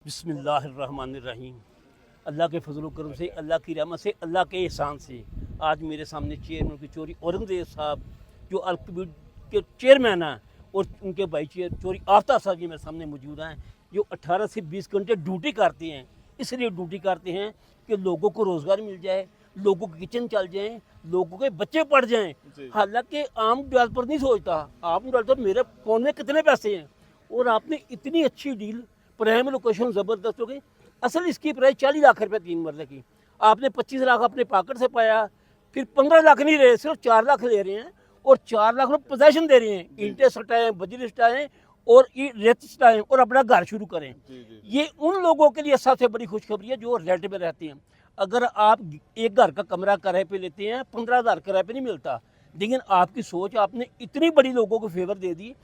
बिस्मिल्लाहिर्रहमानिर्रहीम। अल्लाह के फजल करम से, अल्लाह की रहमत से, अल्लाह के एहसान से आज मेरे सामने चेयरमैन की चोरी औरंगजेब साहब जो अल-कबीर के चेयरमैन हैं और उनके भाई चोरी आफ्ताब साहब जी मेरे सामने मौजूद हैं, जो 18 से 20 घंटे ड्यूटी करते हैं। इसलिए ड्यूटी करते हैं कि लोगों को रोज़गार मिल जाए, लोगों के किचन चल जाएँ, लोगों के बच्चे पढ़ जाएँ। हालांकि आम डेवलपर नहीं सोचता, आम डेवलपर मेरे फ़ोन में कितने पैसे हैं, और आपने इतनी अच्छी डील, प्राइम लोकेशन ज़बरदस्त हो गई। असल इसकी प्राइस 40 लाख रुपये 3 मरले की, आपने 25 लाख अपने पॉकेट से पाया, फिर 15 लाख नहीं रहे, सिर्फ 4 लाख ले रहे हैं और 4 लाख में पोजेशन दे रहे हैं। ईंटें सटाएं, बजरी सटाएं और रेत सटाएं और अपना घर शुरू करें। ये उन लोगों के लिए सबसे बड़ी खुशखबरी है जो रेंट में रहते हैं। अगर आप एक घर का कमरा किराए पे लेते हैं 15,000 किराए पे नहीं मिलता, लेकिन आपकी सोच, आपने इतनी बड़ी लोगों को फेवर दे दी।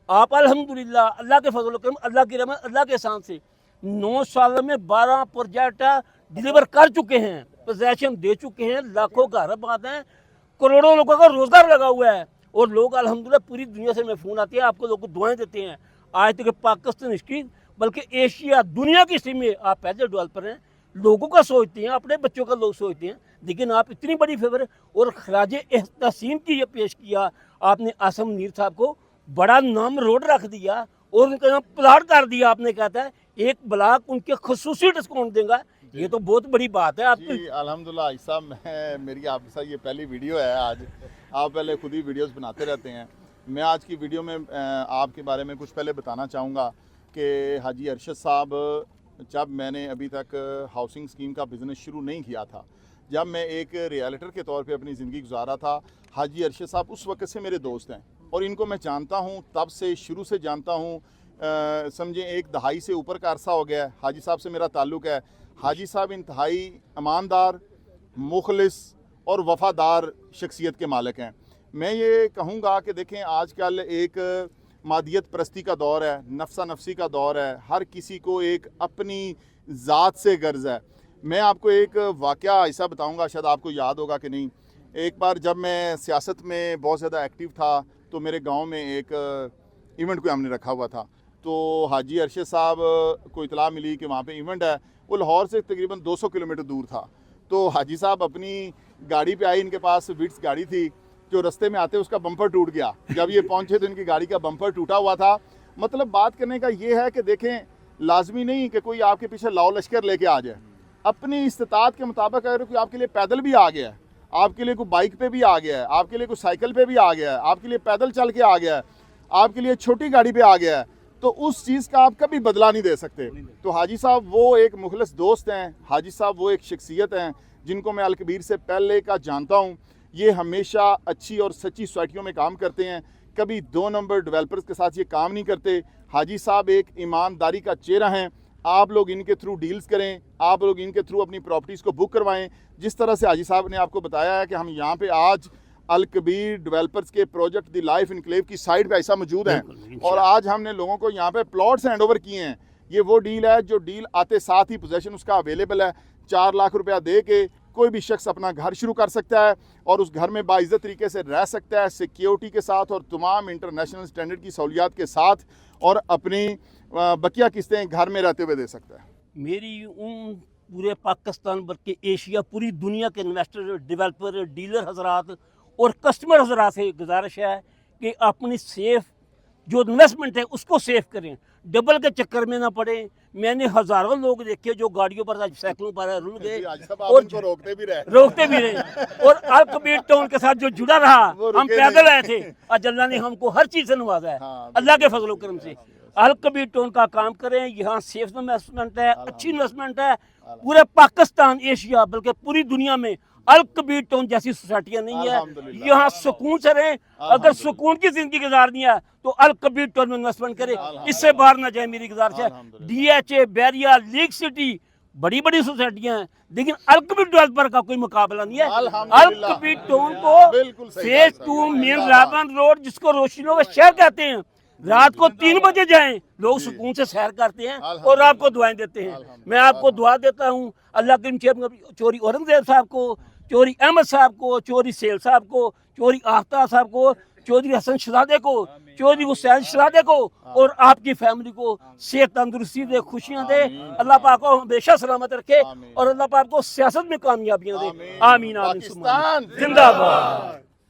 आप अल्हम्दुलिल्लाह अल्लाह के फजल करम, अल्लाह की रहमत, अल्लाह के एहसान से 9 साल में 12 प्रोजेक्ट डिलीवर कर चुके हैं, पोजेशन दे चुके हैं, लाखों घर आबाद हैं, करोड़ों लोगों का रोजगार लगा हुआ है। और लोग अल्हम्दुलिल्लाह पूरी दुनिया से में फ़ोन आते हैं, आपको लोग दुआएं देते हैं। आज तक पाकिस्तान हिस्ट्री बल्कि एशिया दुनिया की हिस्ट्री में आप पहले डेवलपर हैं, लोगों का सोचते हैं, अपने बच्चों का लोग सोचते हैं। लेकिन आप इतनी बड़ी फेवर और खराज तहसीन की ये पेश किया आपने आसम मीर साहब को, बड़ा नाम रोड रख दिया और उनका नाम प्लाट कर दिया। आपने कहता है एक ब्लॉक उनके खसूसी डिस्काउंट देगा, ये तो बहुत बड़ी बात है आपकी। अल्हम्दुलिल्लाह साहब, मेरी आपके साथ ये पहली वीडियो है आज। आप पहले खुद ही वीडियोस बनाते रहते हैं। मैं आज की वीडियो में आपके बारे में कुछ पहले बताना चाहूँगा कि हाजी अरशद साहब, जब मैंने अभी तक हाउसिंग स्कीम का बिज़नेस शुरू नहीं किया था, जब मैं एक रियल्टर के तौर पे अपनी ज़िंदगी गुजारा था, हाजी अरशद साहब उस वक्त से मेरे दोस्त हैं और इनको मैं जानता हूँ, तब से शुरू से जानता हूँ। समझें 1 दहाई से ऊपर का अरसा हो गया है हाजी साहब से मेरा ताल्लुक़ है। हाजी साहब इंतहाई ईमानदार, मुखलिस और वफ़ादार शख्सियत के मालिक हैं। मैं ये कहूँगा कि देखें, आजकल एक मादियत परस्ती का दौर है, नफ्सा नफसी का दौर है, हर किसी को एक अपनी ज़ात से गर्ज है। मैं आपको एक वाक़या ऐसा बताऊँगा, शायद आपको याद होगा कि नहीं। एक बार जब मैं सियासत में बहुत ज़्यादा एक्टिव था तो मेरे गांव में एक इवेंट को हमने रखा हुआ था, तो हाजी अरशद साहब को इतला मिली कि वहाँ पे इवेंट है। वो लाहौर से तकरीबन 200 किलोमीटर दूर था। तो हाजी साहब अपनी गाड़ी पे आए, इनके पास विट्स गाड़ी थी, जो रास्ते में आते उसका बम्पर टूट गया। जब ये पहुँचे तो इनकी गाड़ी का बम्पर टूटा हुआ था। मतलब बात करने का ये है कि देखें, लाजमी नहीं कि कोई आपके पीछे लाओ लश्कर लेके आ जाए। अपनी इस्तात के मुताबिक अगर कोई आपके लिए पैदल भी आ गया है, आपके लिए कोई बाइक पे भी आ गया है, आपके लिए कोई साइकिल पे भी आ गया है, आपके लिए पैदल चल के आ गया है, आपके लिए छोटी गाड़ी पे आ गया है, तो उस चीज़ का आप कभी बदला नहीं दे सकते। तो हाजी साहब वो एक मुखलिस दोस्त हैं, हाजी साहब वो एक शख्सियत हैं जिनको मैं अल-कबीर से पहले का जानता हूँ। ये हमेशा अच्छी और सच्ची सोसाइटियों में काम करते हैं, कभी 2 नंबर डेवलपर्स के साथ ये काम नहीं करते। हाजी साहब एक ईमानदारी का चेहरा हैं। आप लोग इनके थ्रू डील्स करें, आप लोग इनके थ्रू अपनी प्रॉपर्टीज़ को बुक करवाएं। जिस तरह से हाजी साहब ने आपको बताया है कि हम यहाँ पे आज अल-कबीर डेवलपर्स के प्रोजेक्ट द लाइफ इनक्लेव की साइड पे ऐसा मौजूद हैं और आज हमने लोगों को यहाँ पे प्लॉट्स हैंड ओवर किए हैं। ये वो डील है जो डील आते साथ ही पोजेशन उसका अवेलेबल है। 4 लाख रुपया दे के कोई भी शख्स अपना घर शुरू कर सकता है और उस घर में बाइज़्ज़त तरीके से रह सकता है, सिक्योरिटी के साथ और तमाम इंटरनेशनल स्टैंडर्ड की सहूलियात के साथ, और अपनी बकिया किस्तें घर में रहते हुए दे सकता है। मेरी उन पूरे पाकिस्तान बल्कि एशिया पूरी दुनिया के इन्वेस्टर, डेवलपर, डीलर हजरात और कस्टमर हजरात से गुजारिश है कि अपनी सेफ जो इन्वेस्टमेंट है उसको सेफ करें, डबल के चक्कर में ना पड़े। मैंने हज़ारों लोग देखे जो गाड़ियों पर, साइकिलों पर रुल गए और रोकते भी रहे और अल-कबीर टाउन के साथ जो जुड़ा रहा, हम पैदल आए थे, आज अल्लाह ने हमको हर चीज़ से नवाजा है। अल्लाह के फजल करम से अल-कबीर टाउन का काम करें। यहाँ सेफ इन्वेस्टमेंट है, अच्छी इन्वेस्टमेंट है। पूरे पाकिस्तान, एशिया बल्कि पूरी दुनिया में अल-कबीर टाउन जैसी सोसाइटियाँ नहीं है। यहाँ सुकून से रहें। अगर सुकून की जिंदगी गुजारनी है तो अल-कबीर टाउन में इन्वेस्टमेंट करें, इससे बाहर ना जाए, मेरी गुजारिश है। DHA, बैरिया, लीग सिटी बड़ी बड़ी सोसाइटियाँ हैं, लेकिन अल-कबीर डेवलपर का कोई मुकाबला नहीं है। अल-कबीर टाउन को फेज 2 मेन रावन रोड, जिसको रोशनियों का शहर कहते हैं, रात को 3 बजे जाएं, लोग सुकून से सैर करते हैं और आपको दुआएं देते हैं। मैं आपको दुआ देता हूँ अल्लाह के चोरी औरंगजेब साहब को, चोरी अहमद साहब को, चोरी सेल साहब को, चोरी आफ्ताब साहब को, चौधरी हसन शहजादे को, चौधरी हुसैन शहजादे को और आपकी फैमिली को सेहत तंदुरुस्ती दे, खुशियां दे। अल्लाह पाक को हमेशा सलामत रखे और अल्लाह पाक को सियासत में कामयाबियां दे। आमीन आमीन। पाकिस्तान जिंदाबाद।